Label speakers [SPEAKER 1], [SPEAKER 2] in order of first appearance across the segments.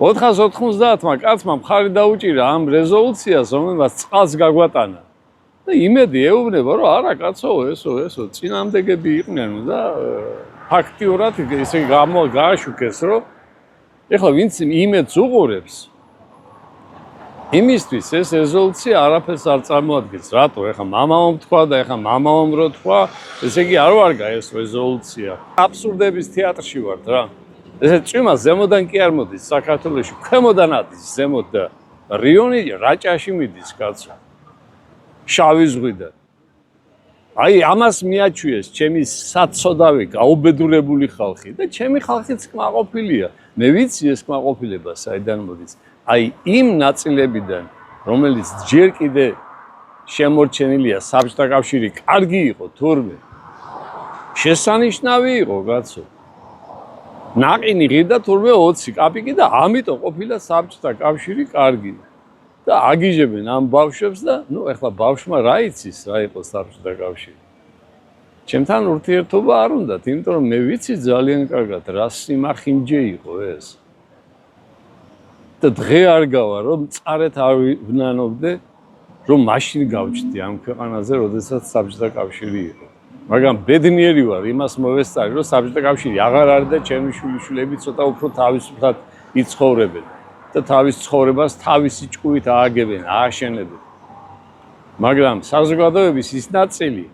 [SPEAKER 1] 490-მა კაცმა მხარი დაუჭირა ამ რეზოლუციას, რომელმაც წყალს გაგვატანა. და იმედი ეუბნება, რომ არა კაცო, ესო წინამდეგები იყვნენ და ფაქტიურად ესე გააშუქეს, რომ ეხლა ვინც იმედს უყურებს, იმისთვის ეს რეზოლუცია არაფერს არ წარმოადგენს. რატო? ეხლა მამამ თქვა და ეხლა მამამ რო თქვა, ესე იგი არ ვარგა ეს რეზოლუცია. აბსურდების თეატრში ვართ რა. ესე წვიმა ზემოდან კი არ მოდის საქართველოში, ქვემოდან ადის ზემოთ და რიონი რაჭაში მიდის კაცო. შავი ზღვიდან. აი ამას მიაჩვიეს ჩემი საცოდავი გაუბედურებული ხალხი და ჩემი ხალხიც კმაყოფილია. მე ვიცი ეს კმაყოფილება საიდან მოდის. აი იმ ნაწილებიდან, რომელიც ჯერ კიდე შემორჩენილია საბჭოთა კავშირი, კარგი იყო თურმე. შესანიშნავი იყო კაცო. ნაყინი ღირდა თურმე 20 კაპიკი და ამიტომ ყოფილა საბჭოთა კავშირი კარგი. და აგიჟებენ ამ ბავშვებს და ნუ ეხლა ბავშვმა რა იცის რა იყო საბჭოთა კავშირი. ჩემთან ურთიერთობა არ უნდათ, იმიტომ რომ მე ვიცი ძალიან კარგად რა სიმახინჯე იყო ეს. და დღე არ გავა რომ წარეთ არ ვნანობდე რომ მაშინ გავჩდი ამ ქვეყანაზე, როდესაც საბჭოთა კავშირი იყო. მაგრამ ბედნიერი ვარ იმას მოვესწარი რომ საბჭოთა კავშირი აღარ არის და ჩემი შვილიშვილები ცოტა უფრო თავისუფლად იცხოვრებენ. და თავის ცხოვრებას თავისი ჭკუით ააგებენ, ააშენებენ. მაგრამ საზოგადოების ის ნაწილი,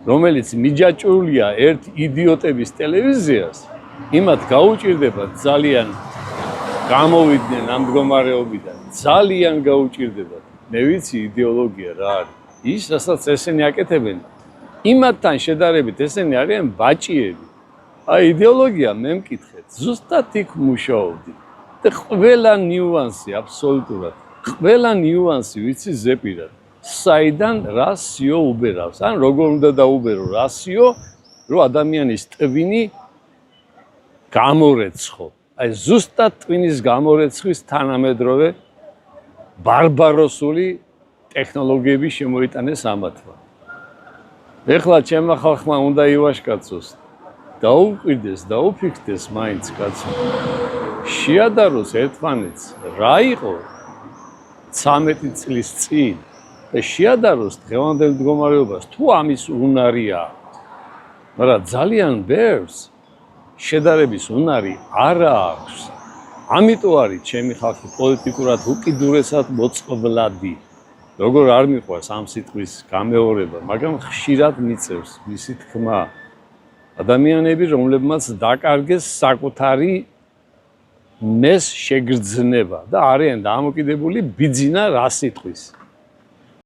[SPEAKER 1] რომელიც მიჯაჭვულია ერთ იდიოტების ტელევიზიას, იმათ გაუჭირდება ძალიან გამოვიდნენ ამ მდგომარეობიდან, ძალიან გაუჭირდებათ. მე ვიცი იდეოლოგია რა არის. ის, რასაც ესენი აკეთებენ, იმათთან შედარებით ესენი არიან ბაჭიები. აი იდეოლოგია მე მკითხეთ, ზუსტად იქ მუშაობდი. და ყველა ნიუანსი აბსოლუტურად, ყველა ნიუანსი ვიცი ზეპირად. საიდან რა სიო უბერავს, ან როგორ უნდა დაუბერო რა სიო, რომ ადამიანის ტვინი გამორეცხო. აი ზუსტად ტვინის გამორეცხვის თანამედროვე ბარბაროსული ტექნოლოგიები შემოიტანეს ამათმა. ეხლა ჩემმა ხალხმა უნდა ივაშკაცოს, დაუკვირდეს, დაუფიქრდეს მაინც კაცო. შეადაროს ერთმანეთს რა იყო 13 წლის წინ და შეადაროს დღევანდელ მდგომარეობას თუ ამის უნარია. მაგრამ ძალიან ბევრს შედარების უნარი არ აქვს. ამიტომ არის ჩემი ხალხი პოლიტიკურად უკიდურესად მოწყვლადი. როგორ არ მიყვარს ამ სიტყვის გამეორება, მაგრამ ხშირად მიწევს მისი თქმა. ადამიანები, რომლებმაც დაკარგეს საკუთარი მეს შეგრძნება და არიან დამოკიდებული ბიძინა რა სიტყვის.